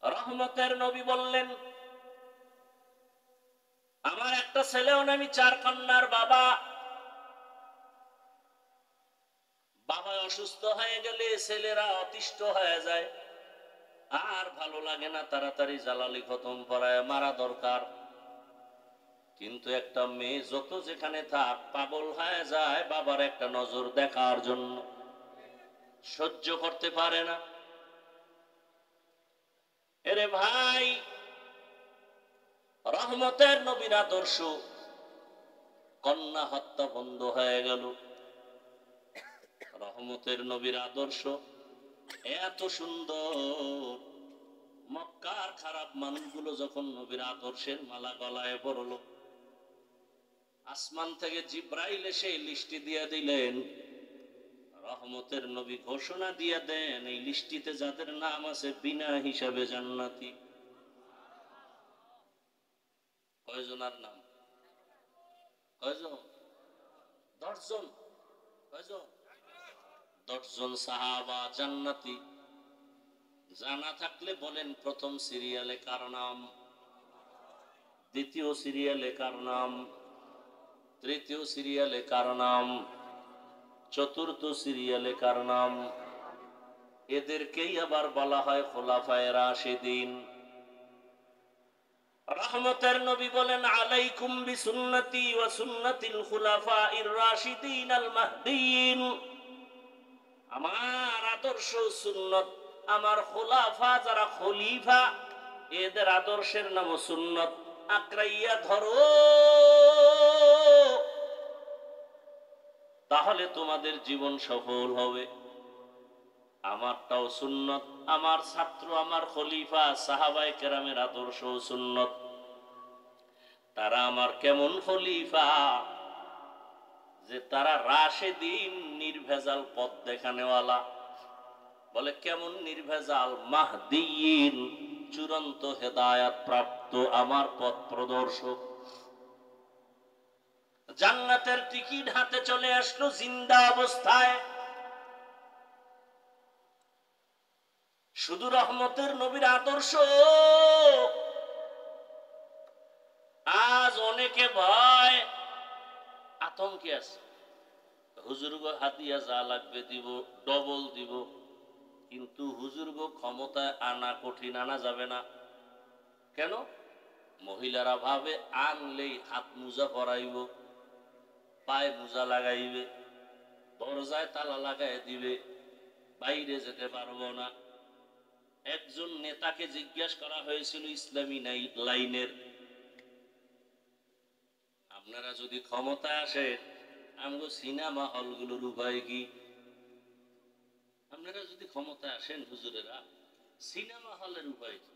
রহমতের নবী বললেন, আমার একটা ছেলেও আমি 4 কন্যার বাবা। বাবা অসুস্থ হয়ে গেলে ছেলেরা অতিষ্ঠ হয়ে যায়, আর ভালো লাগে না, তাড়াতাড়ি জালালি খতম করায় মারা দরকার। কিন্তু একটা মেয়ে যত যেখানে থাক পাগল হয়ে যায় বাবার একটা নজর দেখার জন্য, সহ্য করতে পারে না। এরে ভাই, রহমতের নবীর আদর্শ, কন্যা হত্যা বন্ধ হয়ে গেল। রহমতের নবীর আদর্শ এত সুন্দর, মক্কার খারাপ মানুষগুলো যখন নবীর আদর্শের মালা গলায় পড়ল, আসমান থেকে জিব্রাইল এসে লিস্টি দিয়ে দিলেন। রহমতের নবী ঘোষণা দিয়ে দেন, এই লিস্টিতে যাদের নাম আছে বিনা হিসাবে জান্নাতি। কয়জনের নাম? কয়জন? 10 জন। কয়জন? 10 জন সাহাবা জান্নাতি। জানা থাকলে বলেন, প্রথম সিরিয়ালে কার নাম, দ্বিতীয় সিরিয়ালে কার নাম, তৃতীয় সিরিয়ালে কার নাম, চতুর্থ সিরিয়ালে কার নাম? এদেরকেই আবার বলা হয় খোলাফায়ে রাশিদিন। রহমতের নবী বলেন, আলাইকুম বিসুন্নতি ওয়া সুন্নাতিল খুলাফাইর রাশিদিন আল মাহদিয়িন। আমার আদর্শ সুন্নত, আমার খোলাফা যারা খলিফা এদের আদর্শের নাম সুন্নত। আঁকড়াইয়া ধরো, তাহলে তোমাদের জীবন সফল হবে। আমারটাও সুন্নত, আমার ছাত্র, আমার খলিফা সাহাবায়ে কেরামের আদর্শ সুন্নত। তারা আমার কেমন খলিফা, যে তারা রাশেদিন, নির্ভেজাল পথ দেখানেওয়ালা। বলে কেমন নির্ভেজাল? মাহদিয়িন, চূড়ান্ত হেদায়াত প্রাপ্ত আমার পথ প্রদর্শক। জান্নাতের টিকিট হাতে চলে আসলো জিন্দা অবস্থায়। শুধু রহমতের নবীর আদর্শ, আজ অনেকে ভয় আতঙ্কে আছে। হুজুরগো হাতিয়া যা লাগবে দিব, ডবল দিব। কিন্তু হুজুরগো ক্ষমতায় আনা কঠিন, আনা যাবে না। কেন? মহিলারা ভাবে আনলেই হাত মোজা পরাইব, পায়ে মোজা লাগাইবে, দরজায় তালা লাগাই দিবে, বাইরে যেতে পারবো না। একজন নেতাকে জিজ্ঞাসা করা হয়েছিল ইসলামী লাইনের, আপনারা যদি ক্ষমতায় আসেন আমগো সিনেমা হলগুলোর উপায় কি? আপনারা যদি ক্ষমতায় আসেন হুজুরেরা, সিনেমা হলের উপায় কি?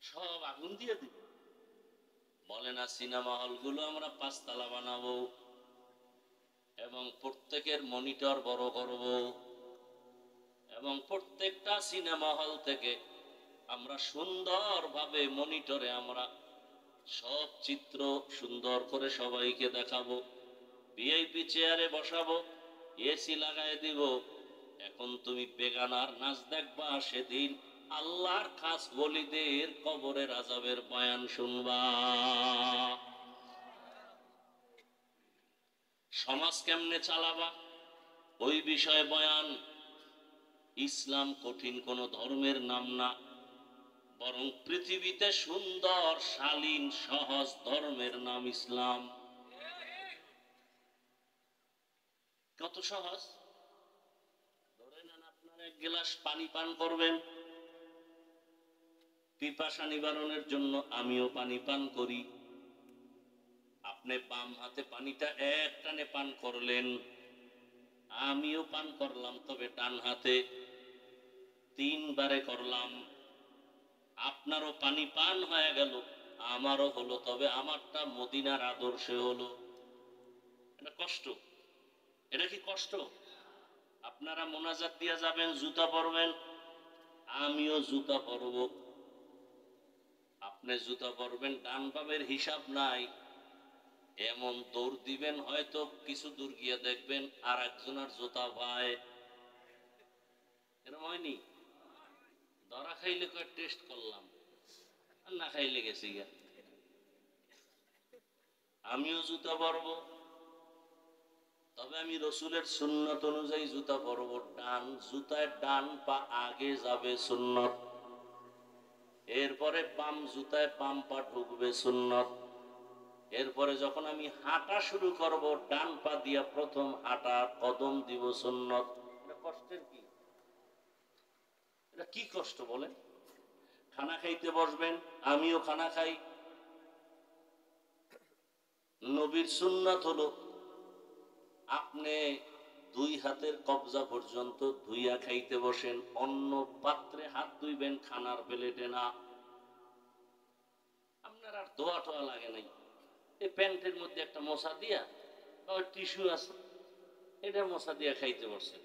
সব আগুন দিয়ে দিব। বলে না, সিনেমা হলগুলো আমরা 5 তলা বানাবো এবং প্রত্যেকের মনিটর বড় করব, এবং প্রত্যেকটা সিনেমা হল থেকে আমরা সুন্দরভাবে মনিটরে আমরা সব চিত্র সুন্দর করে সবাইকে দেখাবো, ভিআইপি চেয়ারে বসাবো, এসি লাগাই দিব। এখন তুমি বেগানার নাচ দেখবা, সেদিন আল্লাহর খাস ওলিদের কবরের আযাবের বয়ান শুনবা। সমাজ কেমনে চালাবা ওই বিষয়ে বয়ান। ইসলাম কঠিন কোন ধর্মের নাম না, বরং পৃথিবীতে সুন্দর শালীন সহজ ধর্মের নাম ইসলাম। কত সহজ! ধরে নেন আপনারা 1 গ্লাস পানি পান করবেন, পিপাসা নিবারণের জন্য আমিও পানি পান করি। আপনি বাম হাতে পানিটা এক টানে পান করলেন, আমিও পান করলাম, তবে ডান হাতে 3 বারে করলাম। আপনারও পানি পান হয়ে গেল, আমারও হলো, তবে আমারটা মদিনার আদর্শে হলো। এটা কষ্ট? এটা কি কষ্ট? আপনারা মোনাজাত দিয়ে যাবেন, জুতা পরবেন, আমিও জুতা পরব। আপনি জুতা পরবেন, ডান বামের হিসাব নাই, এমন দৌড় দিবেন, হয়তো কিছু দূর গিয়ে দেখবেন আর একজনের জুতা ভাই। এরকম হয়নি? ধরা খাইলে কয় টেস্ট করলাম, আর না খাইলে গেছি গা। আমিও জুতা পরবো, তবে আমি রসুলের সুন্নত অনুযায়ী জুতা পরবো। ডান জুতায় ডান পা আগে যাবে সুন্নত, এরপরে বাম জুতায় বাম পা ঢুকবে সুন্নত। এরপরে যখন আমি হাঁটা শুরু করব, ডান পা দিয়া প্রথম হাঁটা কদম দিব সুন্নত। এটা কষ্টের কি? এটা কি কষ্ট বলেন? খানা খাইতে বসবেন, আমিও খানা খাই, নবীর সুন্নাত হলো আপনি দুই হাতের কবজা পর্যন্ত ধুইয়া খাইতে বসেন, অন্য পাত্রে হাত ধুইবেন, খানার প্লেটে না। আপনার আর দোয়া টোয়া লাগে নাই, এই প্যান্টের মধ্যে একটা মশা দিয়া বা ওই টিস্যু আছে, এটা মশা দিয়া খাইতে বসেন।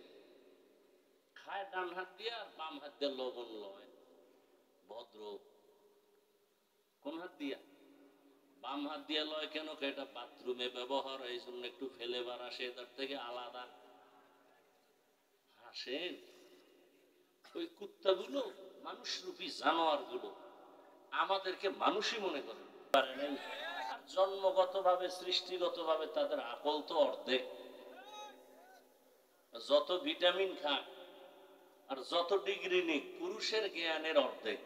খায় ডান হাত দিয়া আর বাম হাত দিয়ে লবণ লয়, ভদ্র। কোন হাত দিয়া? বাম হাত দিয়া লয় কেন? এটা বাথরুমে ব্যবহার, এই জন্য একটু ফেলে বার আসে, তার থেকে আলাদা। হাসেন, ওই কুত্তাগুলো, মানুষ রূপী জানোয়ার গুলো আমাদেরকে মানুষই মনে করে পারে নাই। আর জন্মগত ভাবে, সৃষ্টিগত ভাবে তাদের আকল তো অর্ধেক। যত ভিটামিন খাক আর যত ডিগ্রি নিক, পুরুষের জ্ঞানের অর্ধেক।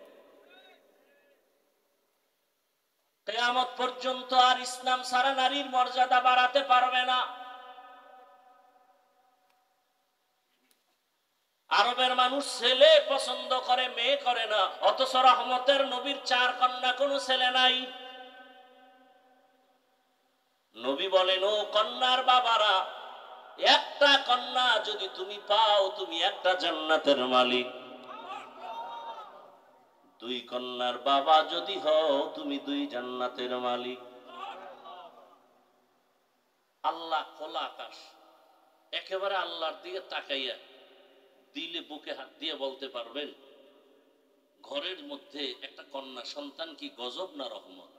কিয়ামত পর্যন্ত আর ইসলাম ছাড়া নারীর মর্যাদা বাড়াতে পারবে না। আরবের মানুষ ছেলে পছন্দ করে, মেয়ে করে না, অথচ রহমতের নবীর 4 কন্যা, কোনো ছেলে নাই। নবী বলেন, ও কন্যার বাবারা, একটা কন্যা যদি তুমি পাও, তুমি একটা জান্নাতের মালিক। 2 কন্যার বাবা যদি হও, তুমি 2 জান্নাতের মালিক। আল্লাহ খোলা আকাশ, একেবারে আল্লাহর দিকে তাকাইয়া দিলে বুকে হাত দিয়ে বলতে পারবেন, ঘরের মধ্যে একটা কন্যা সন্তান কি গজব না রহমত?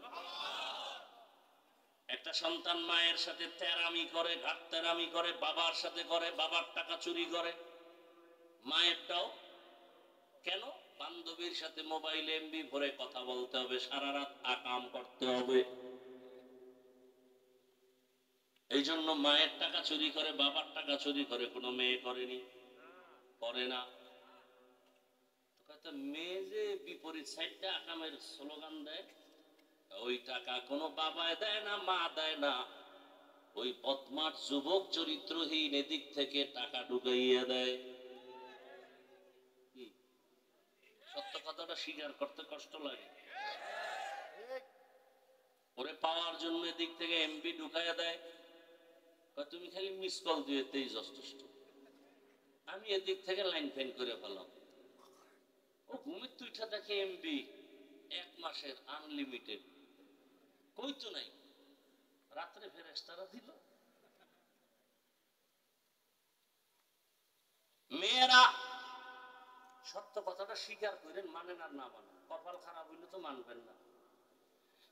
একটা সন্তান মায়ের সাথে তেরামি করে, ঘাটতেরামি করে, বাবার সাথে করে, বাবার টাকা চুরি করে, মায়েরটাও কেন? বান্ধবীর সাথে মোবাইলে এমবি ভরে কথা বলতে হবে, সারা রাত আকাম করতে হবে, এই জন্য মায়ের টাকা চুরি করে, বাবার টাকা চুরি করে। কোনো মেয়ে করেনি? করে না। মেয়ে যে বিপরীত সাইডটা আকামের স্লোগান দেয়, ওই টাকা কোনো বাবায় দেয় না, মা দেয় না, ওই বদমাশ যুবক চরিত্রহীন এদিক থেকে টাকা ঢুকাইয়া দেয়। সত্য কথাটা স্বীকার করতে কষ্ট লাগে। ওরে পাওয়ার জন্য এদিক থেকে এমবি ঢুকাইয়া দেয়, তুমি খালি মিস কল দিয়ে তেই যথেষ্ট, আমি এদিক থেকে লাইন ফাইন করে ফেলাম। ও ঘুমের তুইটা দেখে এমবি 1 মাসের আনলিমিটেড, কই তো নাই, রাত্রে ফেরেশতারা দিল। মেয়েরা সত্য কথাটা স্বীকার করেন, মানেন আর না মানেন, কপাল খারাপ হইলে তো মানবেন না।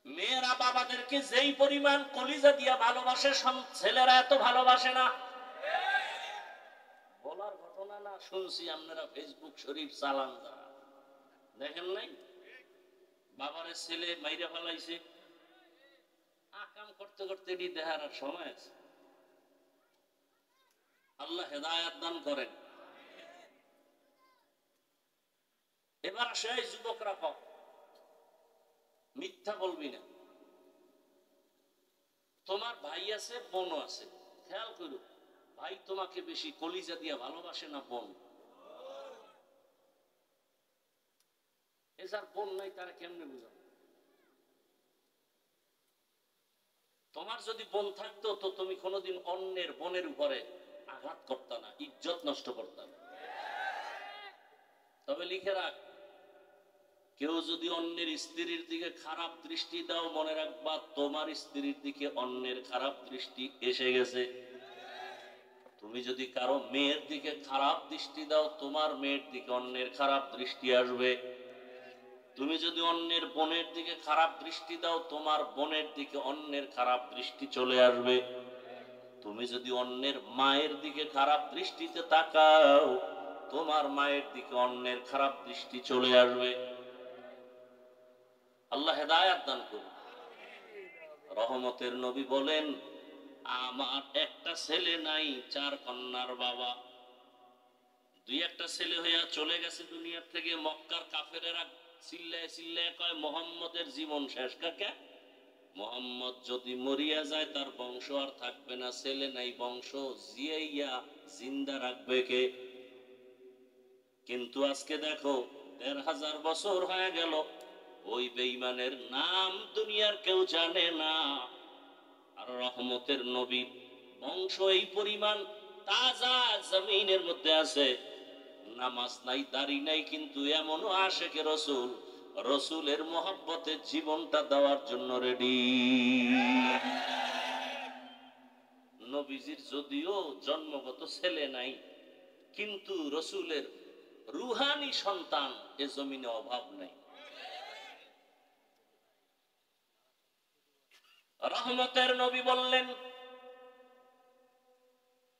মেয়েরা বাবাদেরকে যেই পরিমাণ কলিজা দিয়া ভালোবাসে, ছেলেরা এত ভালোবাসে না। বলার ঘটনা না, শুনছি, আপনারা ফেসবুক শরীফ চালান, যারা দেখেন নাই, বাবারে ছেলে মাইরা ফেলাইছে, আকাম করতে করতে এটি দেখার আর সময় আছে? আল্লাহ হেদায়েত দান করেন। এবার সেই যুবকরা কম, মিথ্যা বলবি না। তোমার ভাই আছে, বোনও আছে, খেয়াল করো, ভাই তোমাকে বেশি কলিজা দিয়া ভালোবাসে না বোন? এসার বোন নাই, তারা কেমনে বুঝাবো? তোমার যদি বোন থাকতো তো তুমি কোনোদিন অন্যের বোনের উপরে আঘাত করতা না, ইজ্জত নষ্ট করতা না। তবে লিখে রাখ, কেউ যদি অন্যের স্ত্রীর দিকে খারাপ দৃষ্টি দাও, মনে রাখবা তোমার স্ত্রীর দিকে অন্যের খারাপ দৃষ্টি এসে গেছে। তুমি যদি কারো মেয়ের দিকে খারাপ দৃষ্টি দাও, তোমার মেয়ের দিকে অন্যের খারাপ দৃষ্টি আসবে। তুমি যদি অন্যের বোনের দিকে খারাপ দৃষ্টি দাও, তোমার বোনের দিকে অন্যের খারাপ দৃষ্টি চলে আসবে। তুমি যদি অন্যের মায়ের দিকে খারাপ দৃষ্টিতে তাকাও, তোমার মায়ের দিকে অন্যের খারাপ দৃষ্টি চলে আসবে। আল্লাহ হেদায়াত দান করুন। রহমতের নবী বলেন, আমার একটা ছেলে নাই, 4 কন্যার বাবা। 2-1টা ছেলে হইয়া চলে গেছে দুনিয়ার থেকে। মক্কার কাফেরেরা চিল্লায় চিল্লায় কয়, মোহাম্মদের জীবন শেষ। কাকে? মোহাম্মদ যদি মরিয়া যায় তার বংশ আর থাকবে না, ছেলে নাই, বংশ জিয়াইয়া জিন্দা রাখবে কে? কিন্তু আজকে দেখো 1500 বছর হয়ে গেল, ওই বেঈমানের নাম দুনিয়ার কেউ জানে না। আর রহমতের নবীর বংশ এই পরিমাণ তাজা জমিনের মধ্যে আছে। নামাজ নাই, দাড়ি নাই, কিন্তু এমনও আশেকে রসুল, রসুলের মহব্বতে জীবনটা দেওয়ার জন্য রেডি। নবীজির যদিও জন্মগত ছেলে নাই, কিন্তু রসুলের রুহানি সন্তান এ জমিনে অভাব নাই। রহমতের নবী বললেন,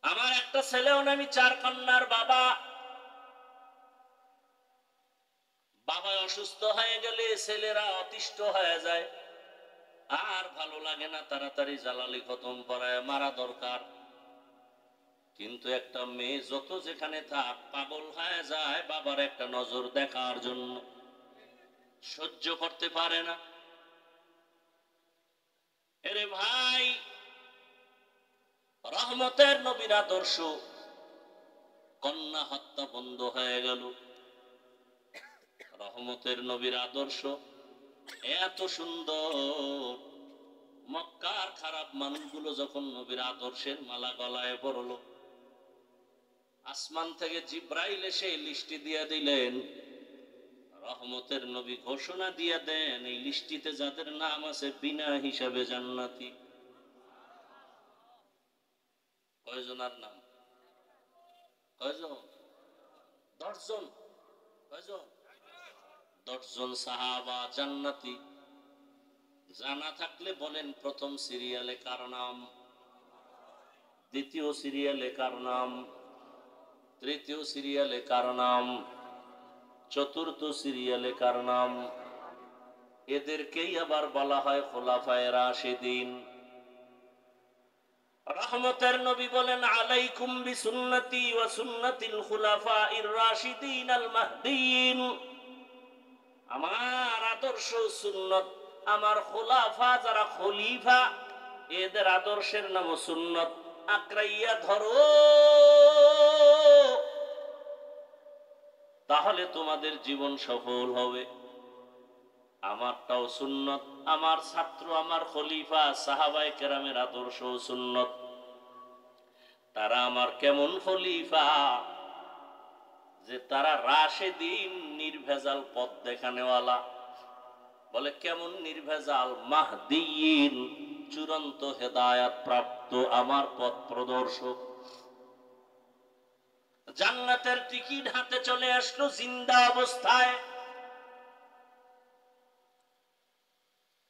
আমার একটা ছেলেও না, আমি 4 কন্যার বাবা। বাবা অসুস্থ হয়ে গেলে ছেলেরা অতিষ্ঠ হয়ে যায়, আর ভালো লাগে না, তাড়াতাড়ি জালালি খতম করায় মারা দরকার। কিন্তু একটা মেয়ে যত যেখানে থাক পাগল হয়ে যায় বাবার একটা নজর দেখার জন্য, সহ্য করতে পারে না। এরে ভাই, রহমতের নবীর আদর্শ, কন্যা হত্যা বন্ধ হয়ে গেল। রহমতের নবীর আদর্শ এত সুন্দর, মক্কার খারাপ মানুষগুলো যখন নবীর আদর্শের মালা গলায় পরল, আসমান থেকে জিব্রাইল এসে লিস্টি দিয়ে দিলেন। রহমতের নবী ঘোষণা দিয়ে দেন, এই লিস্টিতে যাদের নাম আছে বিনা হিসাবে জান্নাতি। কয়জনের নাম? কয়জন? 10 জন। কয়জন? 10 জন সাহাবা জান্নাতি। জানা থাকলে বলেন, প্রথম সিরিয়ালে কার নাম, দ্বিতীয় সিরিয়ালে কার নাম, তৃতীয় সিরিয়ালে কার নাম, চতুর্থ সিরিয়ালে কার নাম? এদেরকেই আবার বলা হয় খোলাফায়ে রাশিদিন। রহমতের নবী বলেন, আলাইকুম বিসুন্নতি ওয়া সুন্নাতিল খুলাফাইর রাশিদিন আল মাহদিয়িন। আমার আদর্শ সুন্নত, আমার খোলাফা যারা খলিফা, এদের আদর্শের নাম সুন্নত। আঁকড়াইয়া ধরো, তাহলে তোমাদের জীবন সফল হবে। আমারটাও সুন্নত, আমার ছাত্র, আমার খলিফা সাহাবায়ে কেরামের আদর্শ সুন্নত। তারা আমার কেমন খলিফা, যে তারা রাশেদিন, নির্ভেজাল পথ দেখানেওয়ালা। বলে কেমন নির্ভেজাল? মাহদিয়িন, চূড়ান্ত হেদায়াত প্রাপ্ত আমার পথ প্রদর্শক। জান্নাতের টিকিট হাতে চলে আসলো জিন্দা অবস্থায়।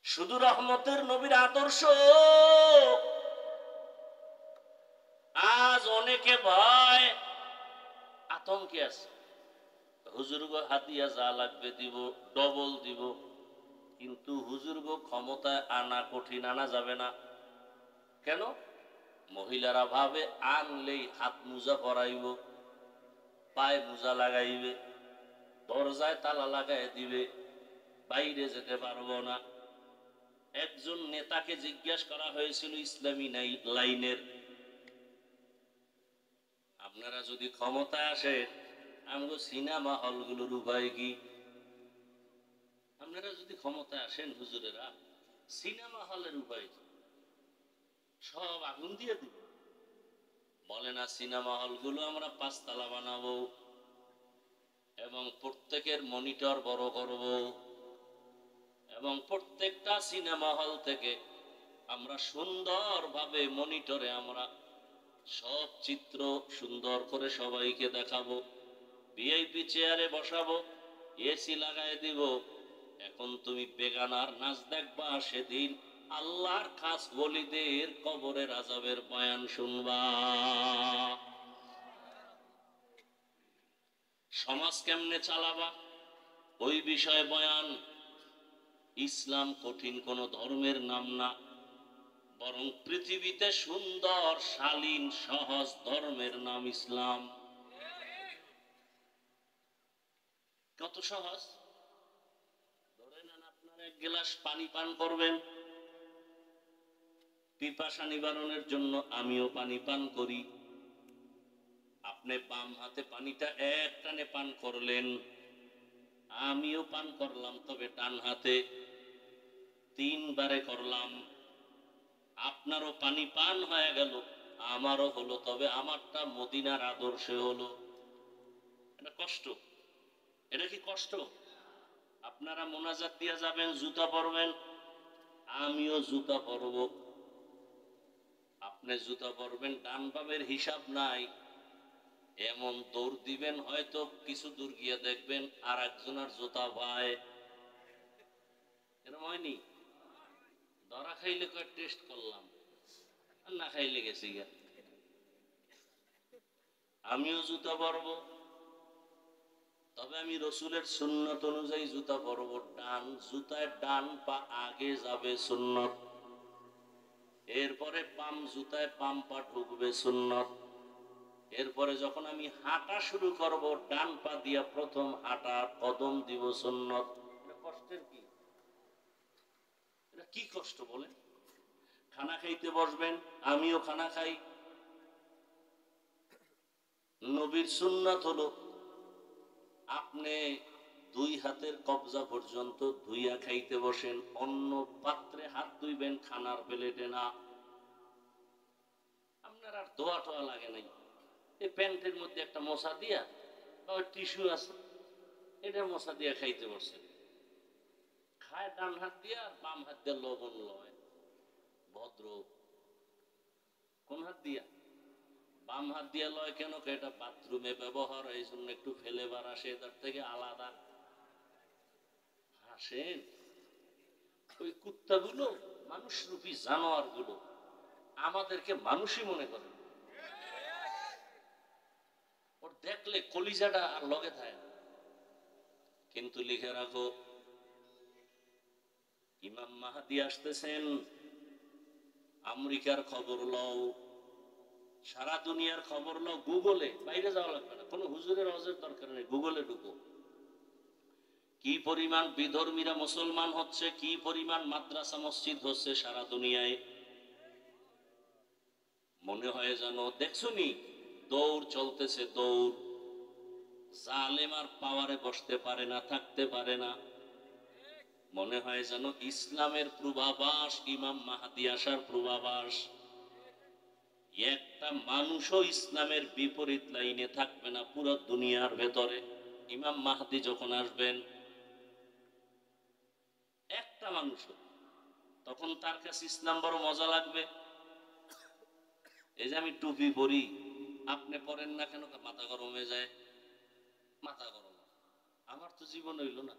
শুধু রহমতের নবীর আদর্শ, আজ অনেকে ভয় আতঙ্কে আছে। হুজুরগো হাতিয়া যা লাগবে দিব, ডবল দিব, কিন্তু হুজুরগো ক্ষমতায় আনা কঠিন, আনা যাবে না। কেন? মহিলারা ভাবে আনলেই হাত মোজা পরাইব, পায়ে মোজা লাগাইবে, দরজায় তালা লাগাই দিবে, বাইরে যেতে পারবো না। একজন নেতাকে জিজ্ঞাসা করা হয়েছিল ইসলামী লাইনের, আপনারা যদি ক্ষমতায় আসেন আমগো সিনেমা হলগুলোর উপায় কি? আপনারা যদি ক্ষমতায় আসেন হুজুরেরা, সিনেমা হলের উপায় কি? সব আগুন দিয়ে দিব। বলে না, সিনেমা হলগুলো আমরা 5 তলা বানাবো এবং প্রত্যেকের মনিটর বড় করব, এবং প্রত্যেকটা সিনেমা হল থেকে আমরা সুন্দরভাবে মনিটরে আমরা সব চিত্র সুন্দর করে সবাইকে দেখাবো, ভিআইপি চেয়ারে বসাবো, এসি লাগাই দিব। এখন তুমি বেগানার নাচ দেখবা, সেদিন আল্লাহর খাস ওলিদের কবরের আযাবের বয়ান শুনবা। সমাজ কেমনে চালাবা ওই বিষয়ে বয়ান। ইসলাম কঠিন কোন ধর্মের নাম না, বরং পৃথিবীতে সুন্দর শালীন সহজ ধর্মের নাম ইসলাম। কত সহজ। ধরে নেন আপনারা এক গ্লাস পানি পান করবেন, পিপাসা নিবারণের জন্য আমিও পানি পান করি। আপনি বাম হাতে পানিটা এক টানে পান করলেন, আমিও পান করলাম, তবে ডান হাতে 3 বারে করলাম। আপনারও পানি পান হয়ে গেল, আমারও হলো, তবে আমারটা মদিনার আদর্শে হলো। এটা কষ্ট? এটা কি কষ্ট? আপনারা মোনাজাত দিয়ে যাবেন, জুতা পরবেন, আমিও জুতা পরব। আপনি জুতা পরবেন, ডান বামের হিসাব নাই, এমন দৌড় দিবেন, হয়তো কিছু দূর গিয়ে দেখবেন আর একজনের জুতা পায়। এরকম হয়নি? ধরা খাইলে কয় টেস্ট করলাম, আর না খাইলে গেছি গা। আমিও জুতা পরবো, তবে আমি রসুলের সুন্নত অনুযায়ী জুতা পরবো। ডান জুতায় ডান পা আগে যাবে, সুন্নত। এরপরে বাম জুতায় বাম পা ঢুকবে, সুন্নত। এরপরে যখন আমি হাঁটা শুরু করব, ডান পা দিয়া প্রথম হাঁটা কদম দিব, সুন্নত। এটা কষ্টের কি? এটা কি কষ্ট বলেন? খানা খাইতে বসবেন, আমিও খানা খাই। নবীর সুন্নাত হলো আপনি 2 হাতের কবজা পর্যন্ত ধুইয়া খাইতে বসেন, অন্য পাত্রে হাত ধুইবেন, খানার প্লেটে না। আপনার আর দোয়া টোয়া লাগে নাই, এই প্যান্টের মধ্যে একটা মশা দিয়া বা ওই টিস্যু আছে, এটা মশা দিয়া খাইতে বসেন। খায় ডান হাত দিয়া, আর বাম হাত দিয়া লবণ লয়। ভদ্র। কোন হাত দিয়া? বাম হাত দিয়া লয় কেন? এটা বাথরুমে ব্যবহার, এই জন্য একটু ফেলে বার আসে, তার থেকে আলাদা। হাসেন? ওই কুত্তাগুলো, মানুষ রূপী জানোয়ার গুলো আমাদেরকে মানুষই মনে করে। ওর দেখলে কলিজাটা আর লগে থাকে। কিন্তু লিখে রাখো, ইমাম মাহদী আসতেছেন। আমেরিকার খবর লও, সারা দুনিয়ার খবর লও, গুগলে, বাইরে যাওয়া লাগবে না, কোনো হুজুরের হজের দরকার নেই, গুগলে ঢুকো। কি পরিমাণ বিধর্মীরা মুসলমান হচ্ছে, কি পরিমাণ মাদ্রাসা মসজিদ হচ্ছে সারা দুনিয়ায়। মনে হয় যেন, দেখছনি, দৌড় চলতেছে, দৌড়। জালেম আর পাওয়ারে বসতে পারে না, থাকতে পারে না। মনে হয় যেন ইসলামের পূর্বাভাস, ইমাম মাহদী আসার পূর্বাভাস। একটা মানুষও ইসলামের বিপরীত লাইনে থাকবে না পুরো দুনিয়ার ভেতরে। ইমাম মাহদী যখন আসবেন, একটা মানুষও, তখন তার কাছে ইসলাম বড় মজা লাগবে। এই যে আমি টুপি পরি, আপনি পরেন না কেন? মাথা গরম হয়ে যায়। মাথা গরম, আমার তো জীবন হইল না।